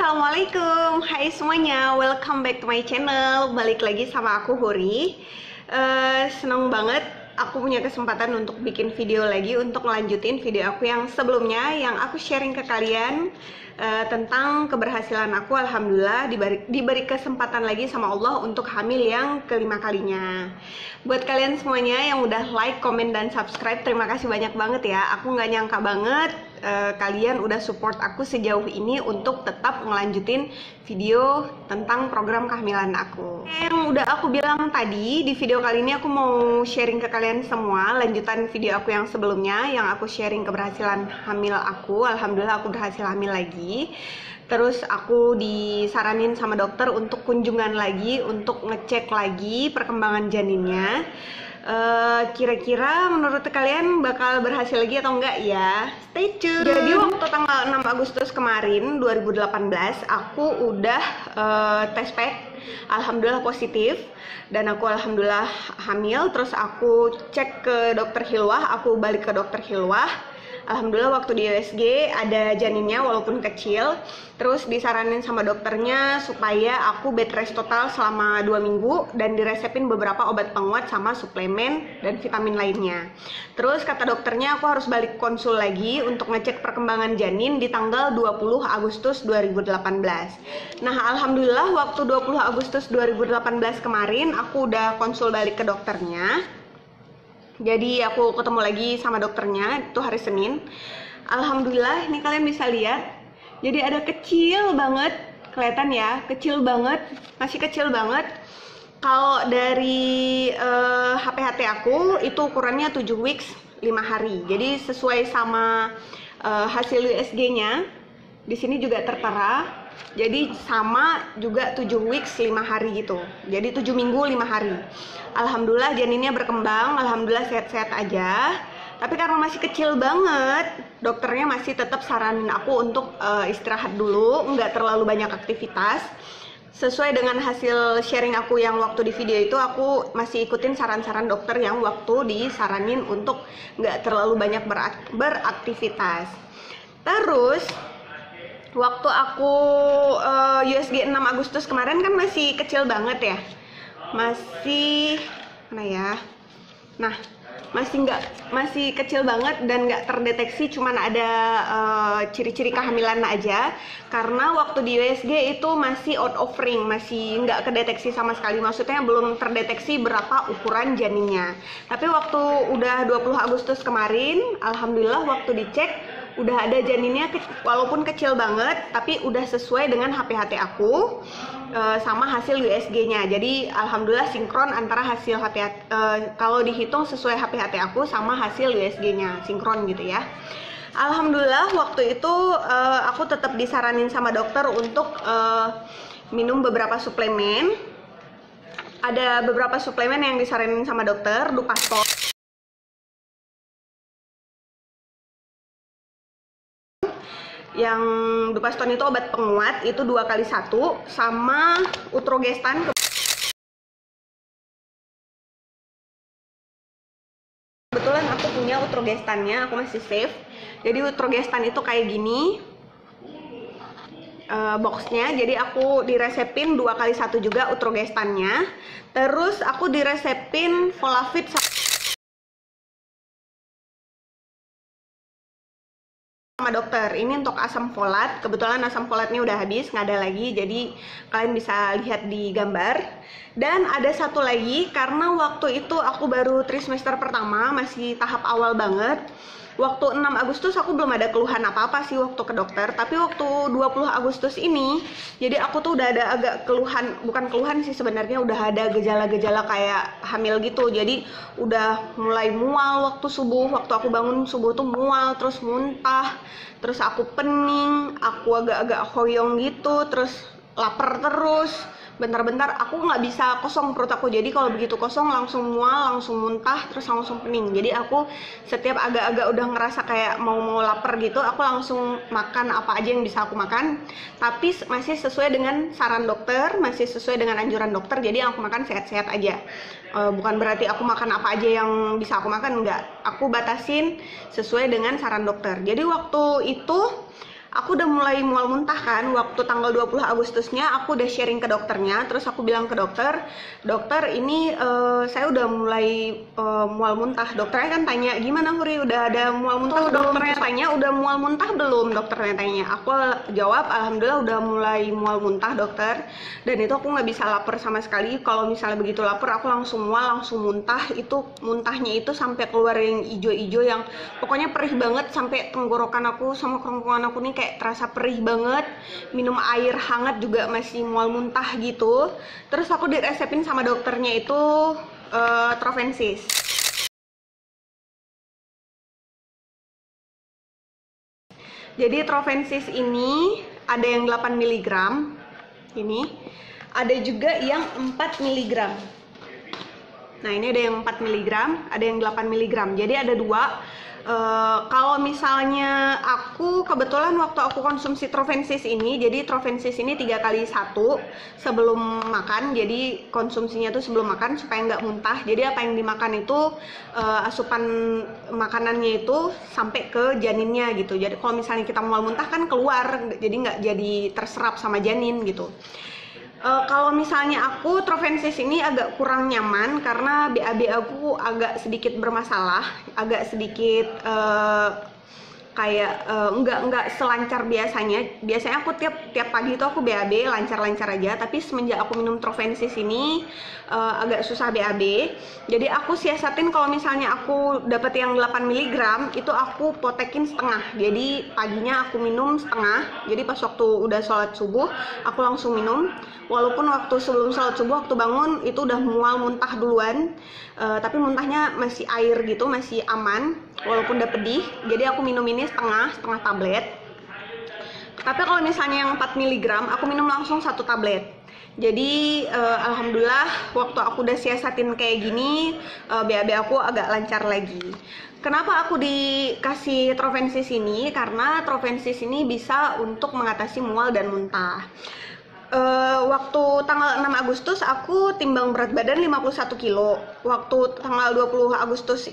Assalamualaikum, hai semuanya, welcome back to my channel. Balik lagi sama aku Huri. Seneng banget aku punya kesempatan untuk bikin video lagi, untuk melanjutin video aku yang sebelumnya, yang aku sharing ke kalian tentang keberhasilan aku. Alhamdulillah diberi kesempatan lagi sama Allah untuk hamil yang kelima kalinya. Buat kalian semuanya yang udah like, komen, dan subscribe, terima kasih banyak banget ya. Aku nggak nyangka banget kalian udah support aku sejauh ini untuk tetap ngelanjutin video tentang program kehamilan aku. Yang udah aku bilang tadi, di video kali ini aku mau sharing ke kalian semua lanjutan video aku yang sebelumnya, yang aku sharing keberhasilan hamil aku. Alhamdulillah aku berhasil hamil lagi. Terus aku disaranin sama dokter untuk kunjungan lagi, untuk ngecek lagi perkembangan janinnya. Kira-kira menurut kalian bakal berhasil lagi atau enggak ya? Stay tune. Jadi waktu tanggal 6 Agustus kemarin 2018 aku udah tes pack, alhamdulillah positif, dan aku alhamdulillah hamil. Terus aku cek ke dokter Hilwah, aku balik ke dokter Hilwah. Alhamdulillah waktu di USG ada janinnya walaupun kecil. Terus disaranin sama dokternya supaya aku bed rest total selama 2 minggu dan diresepin beberapa obat penguat sama suplemen dan vitamin lainnya. Terus kata dokternya aku harus balik konsul lagi untuk ngecek perkembangan janin di tanggal 20 Agustus 2018. Nah alhamdulillah waktu 20 Agustus 2018 kemarin aku udah konsul balik ke dokternya. Jadi aku ketemu lagi sama dokternya itu hari Senin. Alhamdulillah ini kalian bisa lihat. Jadi ada kecil banget, kelihatan ya, kecil banget, masih kecil banget. Kalau dari HPHT aku itu ukurannya 7 weeks 5 hari. Jadi sesuai sama hasil USG-nya. Di sini juga tertera. Jadi sama juga 7 weeks 5 hari gitu. Jadi 7 minggu 5 hari. Alhamdulillah janinnya berkembang, alhamdulillah sehat-sehat aja. Tapi karena masih kecil banget, dokternya masih tetap saranin aku untuk istirahat dulu, nggak terlalu banyak aktivitas. Sesuai dengan hasil sharing aku yang waktu di video itu, aku masih ikutin saran-saran dokter yang waktu disaranin untuk nggak terlalu banyak beraktivitas. Terus waktu aku USG 6 Agustus kemarin kan masih kecil banget ya, masih mana ya, nah masih kecil banget dan nggak terdeteksi, cuman ada ciri-ciri kehamilan aja. Karena waktu di USG itu masih out of ring, masih nggak kedeteksi sama sekali, maksudnya belum terdeteksi berapa ukuran janinnya. Tapi waktu udah 20 Agustus kemarin, alhamdulillah waktu dicek udah ada janinnya, walaupun kecil banget tapi udah sesuai dengan HPHT aku sama hasil USG-nya. Jadi alhamdulillah sinkron antara hasil HPHT, kalau dihitung sesuai HPHT aku sama hasil USG-nya, sinkron gitu ya. Alhamdulillah waktu itu aku tetap disaranin sama dokter untuk minum beberapa suplemen. Ada beberapa suplemen yang disaranin sama dokter, Dupaston, yang Dupaston itu obat penguat, itu 2x1, sama Utrogestan. Kebetulan aku punya Utrogestannya, aku masih save. Jadi Utrogestan itu kayak gini boxnya. Jadi aku diresepin 2x1 juga Utrogestannya. Terus aku diresepin Folavit sama dokter. Ini untuk asam folat. Kebetulan asam folatnya udah habis, nggak ada lagi, jadi kalian bisa lihat di gambar. Dan ada satu lagi, karena waktu itu aku baru trimester pertama, masih tahap awal banget. Waktu 6 Agustus aku belum ada keluhan apa-apa sih waktu ke dokter. Tapi waktu 20 Agustus ini, jadi aku tuh udah ada agak keluhan, bukan keluhan sih sebenarnya, udah ada gejala-gejala kayak hamil gitu. Jadi udah mulai mual waktu subuh, waktu aku bangun subuh tuh mual, terus muntah, terus aku pening, aku agak-agak hoyong gitu, terus lapar terus. Bentar-bentar aku nggak bisa kosong perut aku, jadi kalau begitu kosong langsung mual, langsung muntah, terus langsung pening. Jadi aku setiap agak-agak udah ngerasa kayak mau lapar gitu, aku langsung makan apa aja yang bisa aku makan. Tapi masih sesuai dengan saran dokter, masih sesuai dengan anjuran dokter, jadi aku makan sehat-sehat aja. Bukan berarti aku makan apa aja yang bisa aku makan, enggak. Aku batasin sesuai dengan saran dokter. Jadi waktu itu aku udah mulai mual muntah kan, waktu tanggal 20 Agustusnya aku udah sharing ke dokternya, terus aku bilang ke dokter, dokter ini saya udah mulai mual muntah. Dokternya kan tanya, gimana Huri, udah ada mual muntah belum? Dokternya tanya, udah mual muntah belum? Dokternya tanya. Aku jawab, alhamdulillah udah mulai mual muntah dokter, dan itu aku nggak bisa lapar sama sekali. Kalau misalnya begitu lapar aku langsung mual, langsung muntah. Itu muntahnya itu sampai keluar yang ijo-ijo, yang pokoknya perih banget, sampai tenggorokan aku sama kerongkongan aku nih kayak terasa perih banget. Minum air hangat juga masih mual muntah gitu. Terus aku diresepin sama dokternya itu Trovensis. Jadi Trovensis ini ada yang 8 mg ini, ada juga yang 4 mg. Nah ini ada yang 4 mg, ada yang 8 mg. Jadi ada dua. Kalau misalnya aku kebetulan waktu aku konsumsi Trovensis ini, jadi Trovensis ini 3x1 sebelum makan, jadi konsumsinya tuh sebelum makan supaya nggak muntah. Jadi apa yang dimakan itu asupan makanannya itu sampai ke janinnya gitu. Jadi kalau misalnya kita mual muntah kan keluar, jadi nggak jadi terserap sama janin gitu. Kalau misalnya aku Trovensis ini agak kurang nyaman karena BAB aku agak sedikit bermasalah, agak sedikit kayak nggak selancar biasanya. Biasanya aku tiap pagi itu aku BAB lancar-lancar aja, tapi semenjak aku minum Trovensis ini agak susah BAB. Jadi aku siasatin kalau misalnya aku dapat yang 8 mg itu aku potekin setengah. Jadi paginya aku minum setengah. Jadi pas waktu udah sholat subuh aku langsung minum. Walaupun waktu sebelum sholat subuh waktu bangun itu udah mual muntah duluan, tapi muntahnya masih air gitu, masih aman walaupun udah pedih. Jadi aku minum ini setengah tablet. Tapi kalau misalnya yang 4 mg aku minum langsung 1 tablet. Jadi alhamdulillah waktu aku udah siasatin kayak gini, BAB aku agak lancar lagi. Kenapa aku dikasih Trovensis ini? Karena Trovensis ini bisa untuk mengatasi mual dan muntah. Waktu tanggal 6 Agustus aku timbang berat badan 51 kilo. Waktu tanggal 20 Agustus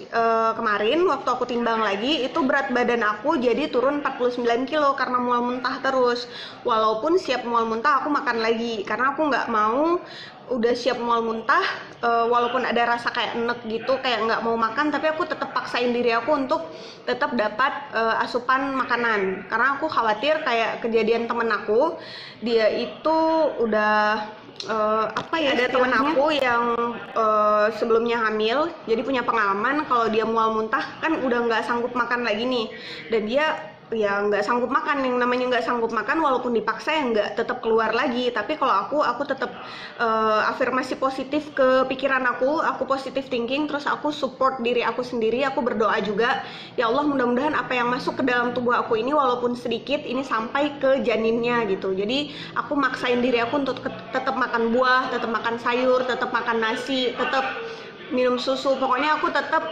kemarin waktu aku timbang lagi itu berat badan aku jadi turun 49 kilo karena mual muntah terus. Walaupun siap mual muntah aku makan lagi karena aku nggak mau udah siap mual muntah, walaupun ada rasa kayak enek gitu, kayak nggak mau makan, tapi aku tetap paksain diri aku untuk tetap dapat asupan makanan karena aku khawatir kayak kejadian temen aku, dia itu udah ada temen aku yang sebelumnya hamil, jadi punya pengalaman kalau dia mual muntah kan udah nggak sanggup makan lagi nih, dan dia ya nggak sanggup makan. Yang namanya nggak sanggup makan walaupun dipaksa ya nggak tetap keluar lagi. Tapi kalau aku tetap afirmasi positif ke pikiran aku positif thinking, terus aku support diri aku sendiri, aku berdoa juga, ya Allah mudah-mudahan apa yang masuk ke dalam tubuh aku ini walaupun sedikit ini sampai ke janinnya gitu. Jadi aku maksain diri aku untuk tetap makan buah, tetap makan sayur, tetap makan nasi, tetap minum susu. Pokoknya aku tetap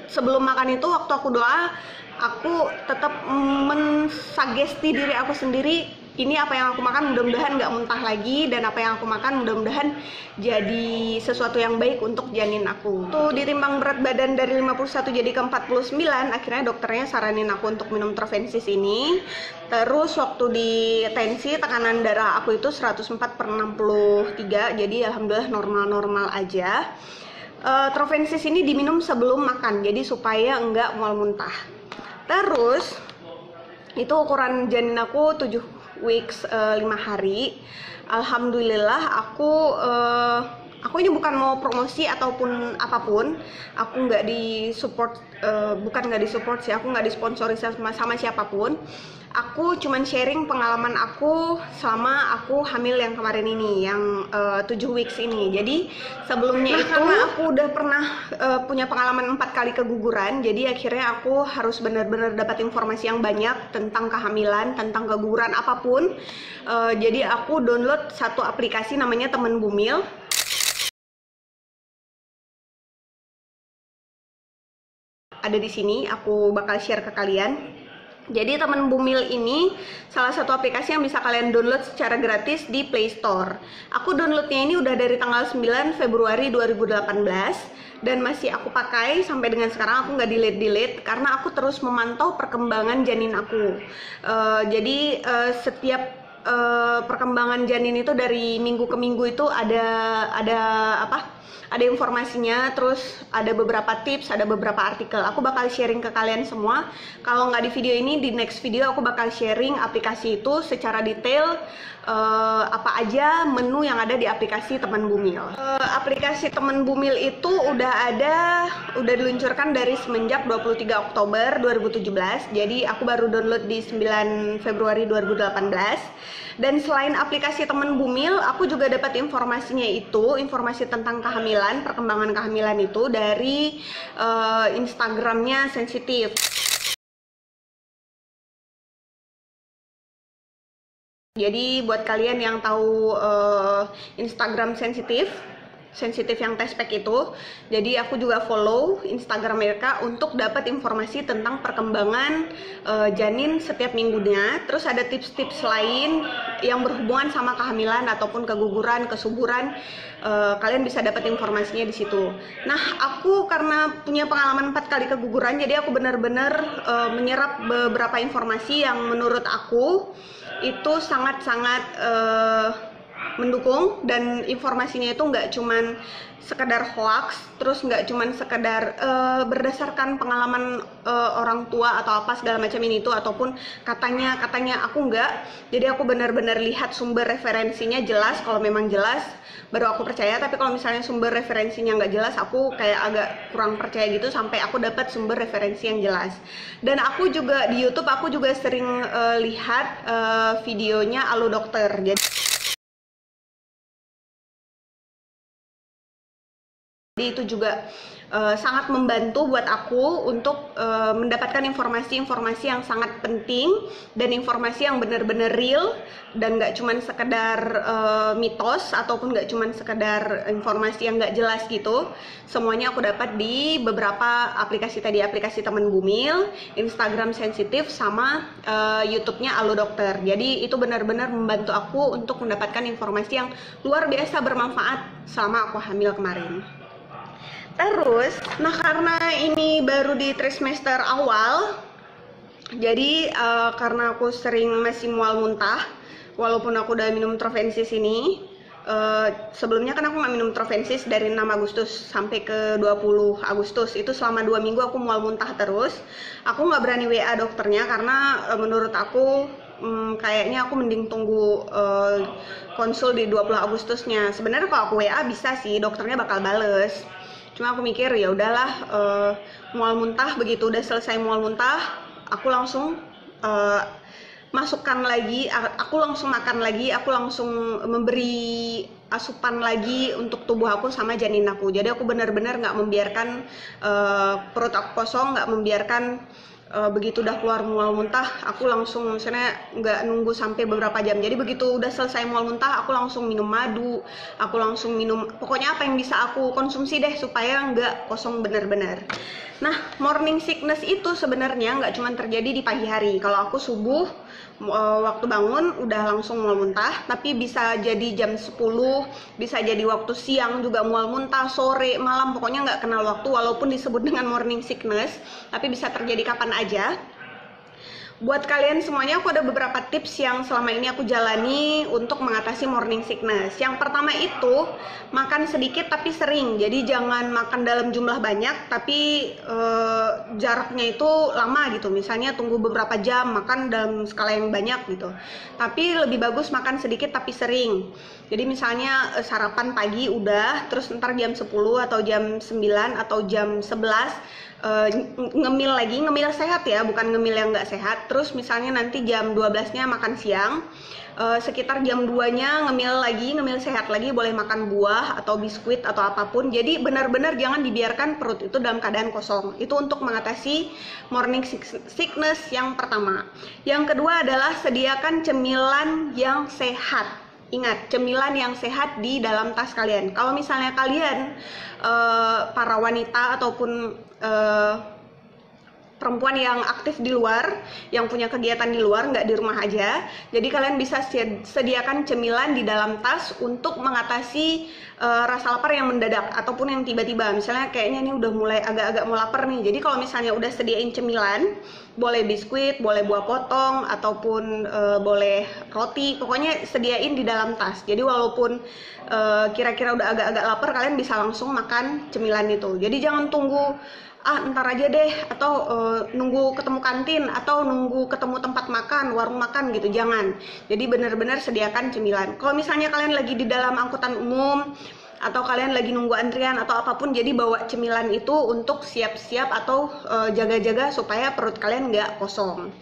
sebelum makan itu waktu aku doa, aku tetap mensugesti diri aku sendiri, ini apa yang aku makan mudah-mudahan nggak muntah lagi, dan apa yang aku makan mudah-mudahan jadi sesuatu yang baik untuk janin aku. Tuh ditimbang berat badan dari 51 jadi ke 49, akhirnya dokternya saranin aku untuk minum Trovensis ini. Terus waktu di tensi tekanan darah aku itu 104/63, jadi alhamdulillah normal-normal aja. Trovensis ini diminum sebelum makan, jadi supaya enggak mual muntah. Terus itu ukuran janin aku 7 weeks 5 hari. Alhamdulillah aku ini bukan mau promosi ataupun apapun, aku nggak disupport, bukan nggak disupport sih, aku nggak disponsori sama siapapun. Aku cuman sharing pengalaman aku selama aku hamil yang kemarin ini, yang 7 weeks ini. Jadi sebelumnya itu aku udah pernah punya pengalaman 4 kali keguguran. Jadi akhirnya aku harus benar-benar dapat informasi yang banyak tentang kehamilan, tentang keguguran apapun. Jadi aku download satu aplikasi namanya Temen Bumil. Ada di sini, aku bakal share ke kalian. Jadi Teman Bumil ini salah satu aplikasi yang bisa kalian download secara gratis di Play Store. Aku downloadnya ini udah dari tanggal 9 Februari 2018 dan masih aku pakai sampai dengan sekarang. Aku nggak delete karena aku terus memantau perkembangan janin aku. Jadi setiap perkembangan janin itu dari minggu ke minggu itu ada informasinya, terus ada beberapa tips, ada beberapa artikel. Aku bakal sharing ke kalian semua. Kalau nggak di video ini, di next video aku bakal sharing aplikasi itu secara detail, apa aja menu yang ada di aplikasi Teman Bumil. Aplikasi Teman Bumil itu udah diluncurkan dari semenjak 23 Oktober 2017. Jadi aku baru download di 9 Februari 2018. Dan selain aplikasi Teman Bumil, aku juga dapat informasi tentang kehamilan, perkembangan kehamilan itu dari Instagramnya Sensitif. Jadi buat kalian yang tahu Instagram Sensitif yang tespek itu, jadi aku juga follow Instagram mereka untuk dapat informasi tentang perkembangan janin setiap minggunya. Terus ada tips-tips lain yang berhubungan sama kehamilan ataupun keguguran, kesuburan. Kalian bisa dapat informasinya di situ. Nah, aku karena punya pengalaman 4 kali keguguran, jadi aku benar-benar menyerap beberapa informasi yang menurut aku itu sangat-sangat mendukung, dan informasinya itu nggak cuman sekedar hoax, terus nggak cuman sekedar berdasarkan pengalaman orang tua atau apa segala macam ini itu, ataupun katanya aku nggak. Jadi aku benar-benar lihat sumber referensinya jelas. Kalau memang jelas baru aku percaya, tapi kalau misalnya sumber referensinya nggak jelas, aku kayak agak kurang percaya gitu sampai aku dapat sumber referensi yang jelas. Dan aku juga di YouTube aku juga sering lihat videonya Halo Dokter. Jadi itu juga sangat membantu buat aku untuk mendapatkan informasi-informasi yang sangat penting dan informasi yang benar-benar real dan nggak cuman sekedar mitos ataupun nggak cuman sekedar informasi yang nggak jelas gitu. Semuanya aku dapat di beberapa aplikasi tadi, aplikasi Teman Bumil, Instagram Sensitif, sama YouTube-nya Halo Dokter. Jadi itu benar-benar membantu aku untuk mendapatkan informasi yang luar biasa bermanfaat selama aku hamil kemarin. Terus, nah karena ini baru di trimester awal, jadi karena aku sering masih mual muntah, walaupun aku udah minum Trovensis ini, sebelumnya kan aku nggak minum Trovensis dari 6 Agustus sampai ke 20 Agustus, itu selama 2 minggu aku mual muntah terus. Aku nggak berani WA dokternya karena menurut aku kayaknya aku mending tunggu konsul di 20 Agustusnya. Sebenarnya kalau aku WA bisa sih, dokternya bakal bales. Cuma aku mikir ya udahlah, mual muntah, begitu udah selesai mual muntah, aku langsung masukkan lagi, aku langsung makan lagi, aku langsung memberi asupan lagi untuk tubuh aku sama janin aku. Jadi aku benar-benar nggak membiarkan perut aku kosong, nggak membiarkan begitu udah keluar mual muntah, aku langsung, misalnya nggak nunggu sampai beberapa jam. Jadi begitu udah selesai mual muntah, aku langsung minum madu, aku langsung minum, pokoknya apa yang bisa aku konsumsi deh supaya nggak kosong benar-benar. Nah, morning sickness itu sebenarnya nggak cuma terjadi di pagi hari. Kalau aku subuh waktu bangun udah langsung mual muntah, tapi bisa jadi jam 10, bisa jadi waktu siang juga mual muntah, sore, malam, pokoknya nggak kenal waktu. Walaupun disebut dengan morning sickness, tapi bisa terjadi kapan aja. Buat kalian semuanya, aku ada beberapa tips yang selama ini aku jalani untuk mengatasi morning sickness. Yang pertama itu, makan sedikit tapi sering. Jadi jangan makan dalam jumlah banyak, tapi jaraknya itu lama gitu. Misalnya tunggu beberapa jam, makan dalam skala yang banyak gitu. Tapi lebih bagus makan sedikit tapi sering. Jadi misalnya sarapan pagi udah, terus ntar jam 10 atau jam 9 atau jam 11 ngemil lagi, ngemil sehat ya, bukan ngemil yang nggak sehat. Terus misalnya nanti jam 12-nya makan siang, sekitar jam 2-nya ngemil lagi, ngemil sehat lagi, boleh makan buah atau biskuit atau apapun. Jadi benar-benar jangan dibiarkan perut itu dalam keadaan kosong. Itu untuk mengatasi morning sickness yang pertama. Yang kedua adalah sediakan cemilan yang sehat. Ingat, cemilan yang sehat di dalam tas kalian. Kalau misalnya kalian para wanita ataupun perempuan yang aktif di luar, yang punya kegiatan di luar, nggak di rumah aja. Jadi kalian bisa sediakan cemilan di dalam tas untuk mengatasi rasa lapar yang mendadak ataupun yang tiba-tiba. Misalnya kayaknya ini udah mulai agak-agak mau lapar nih. Jadi kalau misalnya udah sediain cemilan, boleh biskuit, boleh buah potong, ataupun boleh roti. Pokoknya sediain di dalam tas. Jadi walaupun kira-kira udah agak-agak lapar, kalian bisa langsung makan cemilan itu. Jadi jangan tunggu ntar aja deh, atau nunggu ketemu kantin, atau nunggu ketemu tempat makan, warung makan gitu, jangan. Jadi benar-benar sediakan cemilan. Kalau misalnya kalian lagi di dalam angkutan umum, atau kalian lagi nunggu antrian atau apapun, jadi bawa cemilan itu untuk siap-siap atau jaga-jaga supaya perut kalian nggak kosong.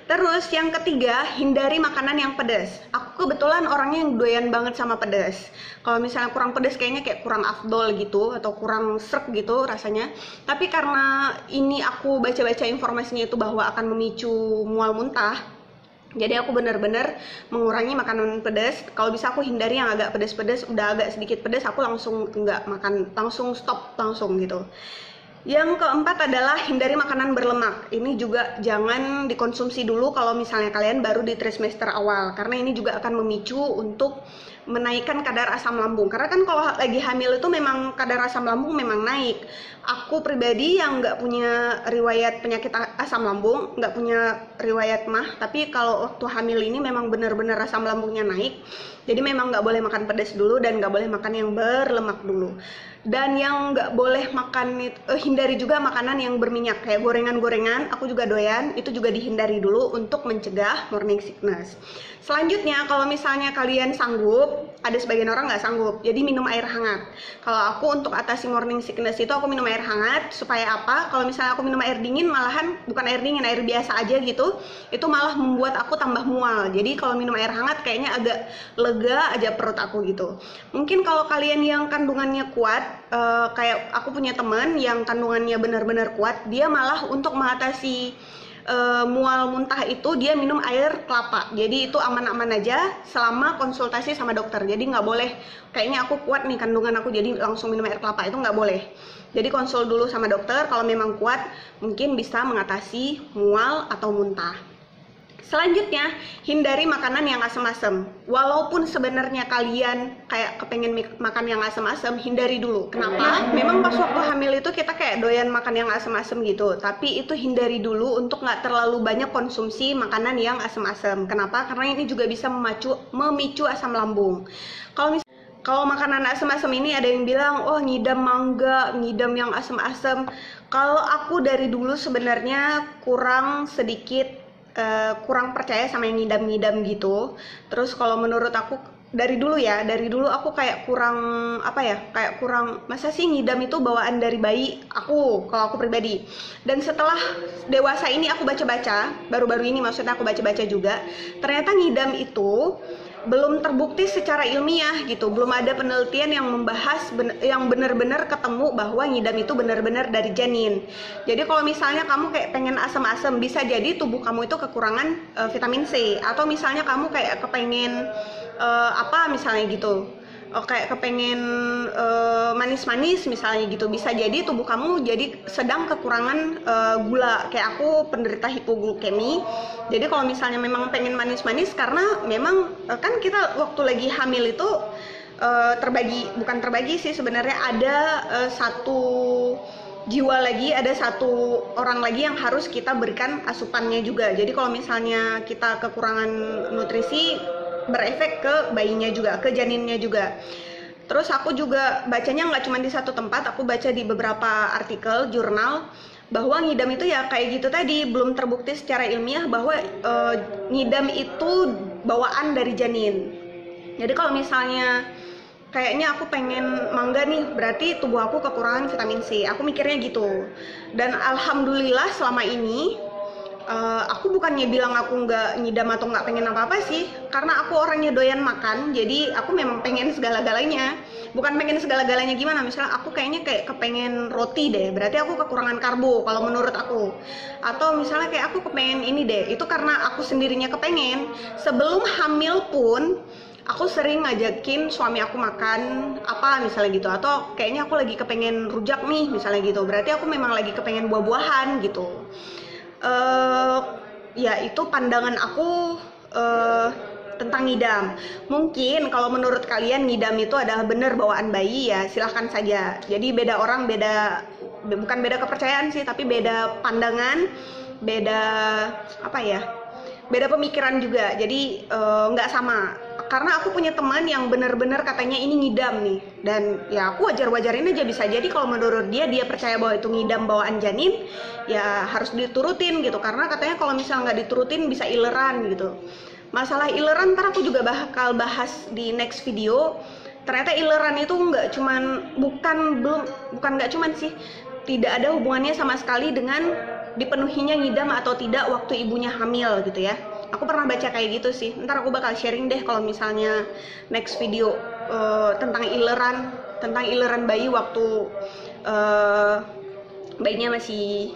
Terus yang ketiga, hindari makanan yang pedas. Aku kebetulan orangnya yang doyan banget sama pedas. Kalau misalnya kurang pedas kayaknya kayak kurang afdol gitu, atau kurang srek gitu rasanya. Tapi karena ini aku baca-baca informasinya itu bahwa akan memicu mual muntah, jadi aku benar-benar mengurangi makanan pedas. Kalau bisa aku hindari yang agak pedas-pedas. Udah agak sedikit pedas, aku langsung nggak makan, langsung stop langsung gitu. Yang keempat adalah hindari makanan berlemak. Ini juga jangan dikonsumsi dulu kalau misalnya kalian baru di trimester awal, karena ini juga akan memicu untuk menaikkan kadar asam lambung. Karena kan kalau lagi hamil itu memang kadar asam lambung memang naik. Aku pribadi yang nggak punya riwayat penyakit asam lambung, nggak punya riwayat mah, tapi kalau waktu hamil ini memang benar-benar asam lambungnya naik. Jadi memang nggak boleh makan pedas dulu dan nggak boleh makan yang berlemak dulu. Dan yang nggak boleh makan, hindari juga makanan yang berminyak, kayak gorengan-gorengan, aku juga doyan, itu juga dihindari dulu untuk mencegah morning sickness. Selanjutnya, kalau misalnya kalian sanggup, ada sebagian orang nggak sanggup, jadi minum air hangat. Kalau aku untuk atasi morning sickness itu aku minum air hangat, supaya apa? Kalau misalnya aku minum air dingin, malahan bukan air dingin, air biasa aja gitu, itu malah membuat aku tambah mual. Jadi kalau minum air hangat kayaknya agak lega aja perut aku gitu. Mungkin kalau kalian yang kandungannya kuat, kayak aku punya teman yang kandungannya benar-benar kuat, dia malah untuk mengatasi mual muntah itu dia minum air kelapa. Jadi itu aman-aman aja selama konsultasi sama dokter. Jadi nggak boleh kayaknya aku kuat nih kandungan aku jadi langsung minum air kelapa, itu nggak boleh. Jadi konsul dulu sama dokter, kalau memang kuat mungkin bisa mengatasi mual atau muntah. Selanjutnya, hindari makanan yang asam-asam. Walaupun sebenarnya kalian kayak kepengen makan yang asam-asam, hindari dulu. Kenapa? Memang pas waktu hamil itu kita kayak doyan makan yang asam-asam gitu. Tapi itu hindari dulu untuk nggak terlalu banyak konsumsi makanan yang asam-asam. Kenapa? Karena ini juga bisa memicu asam lambung. Kalau makanan asam-asam ini ada yang bilang, oh ngidam mangga, ngidam yang asam-asam. Kalau aku dari dulu sebenarnya kurang percaya sama yang ngidam-ngidam gitu. Terus kalau menurut aku dari dulu aku kayak kurang masa sih ngidam itu bawaan dari bayi kalau aku pribadi. Dan setelah dewasa ini aku baca-baca, baru-baru ini maksudnya aku baca-baca juga, ternyata ngidam itu belum terbukti secara ilmiah gitu. Belum ada penelitian yang membahas yang benar-benar ketemu bahwa ngidam itu benar-benar dari janin. Jadi kalau misalnya kamu kayak pengen asam-asam, bisa jadi tubuh kamu itu kekurangan vitamin C, atau misalnya kamu kayak kepengen misalnya gitu, kayak kepengen manis-manis misalnya gitu, bisa jadi tubuh kamu jadi sedang kekurangan gula. Kayak aku penderita hipoglukemi, jadi kalau misalnya memang pengen manis-manis, karena memang kan kita waktu lagi hamil itu bukan terbagi sih sebenarnya, ada satu jiwa lagi, ada satu orang lagi yang harus kita berikan asupannya juga. Jadi kalau misalnya kita kekurangan nutrisi, berefek ke bayinya juga, ke janinnya juga. Terus aku juga bacanya nggak cuma di satu tempat, aku baca di beberapa artikel jurnal bahwa ngidam itu ya kayak gitu tadi, belum terbukti secara ilmiah bahwa ngidam itu bawaan dari janin. Jadi kalau misalnya kayaknya aku pengen mangga nih, berarti tubuh aku kekurangan vitamin C, aku mikirnya gitu. Dan alhamdulillah selama ini aku bukannya bilang aku nggak ngidam atau nggak pengen apa-apa sih, karena aku orangnya doyan makan, jadi aku memang pengen segala-galanya. Bukan pengen segala-galanya gimana, misalnya aku kayaknya kayak kepengen roti deh, berarti aku kekurangan karbo kalau menurut aku. Atau misalnya kayak aku kepengen ini deh, itu karena aku sendirinya kepengen. Sebelum hamil pun aku sering ngajakin suami aku makan apa misalnya gitu, atau kayaknya aku lagi kepengen rujak nih misalnya gitu, berarti aku memang lagi kepengen buah-buahan gitu. Ya itu pandangan aku tentang ngidam. Mungkin kalau menurut kalian ngidam itu adalah benar bawaan bayi, ya silahkan saja. Jadi beda orang, bukan beda kepercayaan sih, tapi beda pandangan, beda apa ya, beda pemikiran juga. Jadi nggak sama. Karena aku punya teman yang benar-benar katanya ini ngidam nih, dan ya aku wajar-wajarin aja. Bisa jadi kalau menurut dia percaya bahwa itu ngidam bawaan janin, ya harus diturutin gitu. Karena katanya kalau misalnya nggak diturutin bisa ileran gitu. Masalah ileran ntar aku juga bakal bahas di next video. Ternyata ileran itu tidak ada hubungannya sama sekali dengan dipenuhinya ngidam atau tidak waktu ibunya hamil gitu ya. Aku pernah baca kayak gitu sih. Ntar aku bakal sharing deh kalau misalnya next video tentang ileran bayi waktu bayinya masih.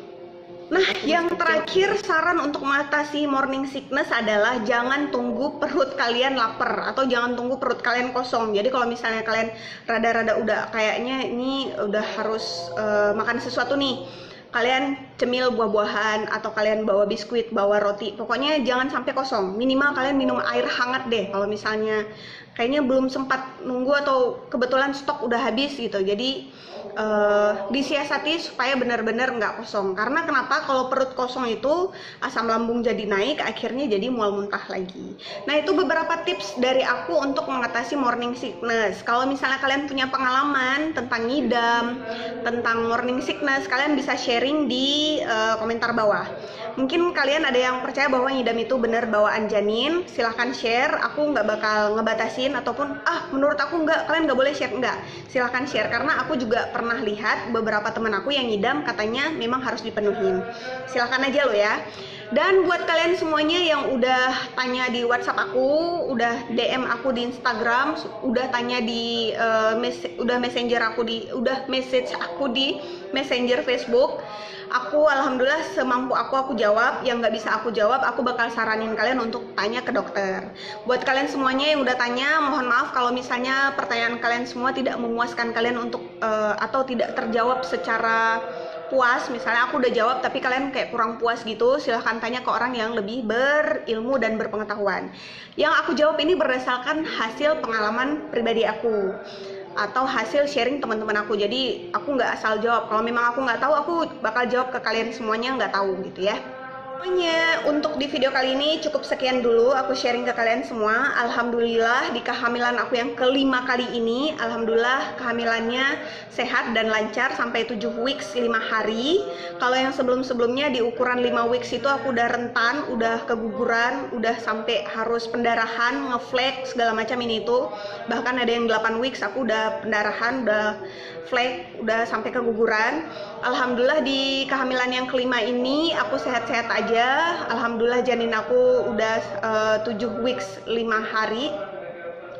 Nah, yang terakhir, saran untuk mengatasi morning sickness adalah jangan tunggu perut kalian lapar atau jangan tunggu perut kalian kosong. Jadi kalau misalnya kalian rada-rada udah kayaknya ini udah harus makan sesuatu nih, kalian cemil buah-buahan atau kalian bawa biskuit, bawa roti. Pokoknya jangan sampai kosong. Minimal kalian minum air hangat deh kalau misalnya kayaknya belum sempat nunggu atau kebetulan stok udah habis gitu. Jadi disiasati supaya benar-benar nggak kosong. Karena kenapa? Kalau perut kosong itu asam lambung jadi naik, akhirnya jadi mual muntah lagi. Nah, itu beberapa tips dari aku untuk mengatasi morning sickness. Kalau misalnya kalian punya pengalaman tentang ngidam, tentang morning sickness, kalian bisa sharing di komentar bawah. Mungkin kalian ada yang percaya bahwa ngidam itu benar bawaan janin, silahkan share. Aku nggak bakal ngebatasin ataupun menurut aku nggak, kalian nggak boleh share, nggak. Silahkan share, karena aku juga pernah lihat beberapa teman aku yang ngidam katanya memang harus dipenuhin. Silahkan aja lo ya. Dan buat kalian semuanya yang udah tanya di WhatsApp aku, udah DM aku di Instagram, udah tanya di message aku di Messenger Facebook, aku alhamdulillah semampu aku jawab. Yang nggak bisa aku jawab, aku bakal saranin kalian untuk tanya ke dokter. Buat kalian semuanya yang udah tanya, mohon maaf kalau misalnya pertanyaan kalian semua tidak memuaskan kalian untuk atau tidak terjawab secara puas. Misalnya aku udah jawab tapi kalian kayak kurang puas gitu, silahkan tanya ke orang yang lebih berilmu dan berpengetahuan. Yang aku jawab ini berdasarkan hasil pengalaman pribadi aku atau hasil sharing teman-teman aku. Jadi aku nggak asal jawab. Kalau memang aku nggak tahu, aku bakal jawab ke kalian semuanya nggak tahu gitu ya. Pokoknya untuk di video kali ini cukup sekian dulu aku sharing ke kalian semua. Alhamdulillah di kehamilan aku yang kelima kali ini, alhamdulillah kehamilannya sehat dan lancar sampai 7 weeks 5 hari. Kalau yang sebelum-sebelumnya di ukuran 5 weeks itu aku udah rentan, udah keguguran, udah sampai harus pendarahan, ngeflag segala macam ini itu. Bahkan ada yang 8 weeks aku udah pendarahan, udah flag, udah sampai keguguran. Alhamdulillah di kehamilan yang kelima ini aku sehat-sehat aja. Alhamdulillah janin aku udah 7 weeks 5 hari.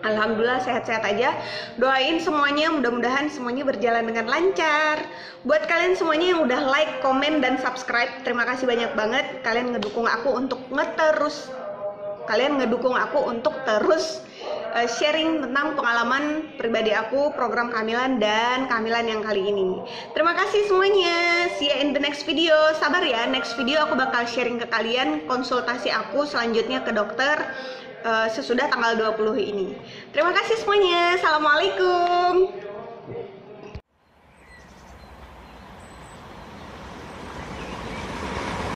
Alhamdulillah sehat-sehat aja. Doain semuanya, mudah-mudahan semuanya berjalan dengan lancar. Buat kalian semuanya yang udah like, komen, dan subscribe, terima kasih banyak banget. Kalian ngedukung aku untuk terus sharing tentang pengalaman pribadi aku, program kehamilan dan kehamilan yang kali ini. Terima kasih semuanya. See you in the next video. Sabar ya, next video aku bakal sharing ke kalian konsultasi aku selanjutnya ke dokter sesudah tanggal 20 ini. Terima kasih semuanya. Assalamualaikum.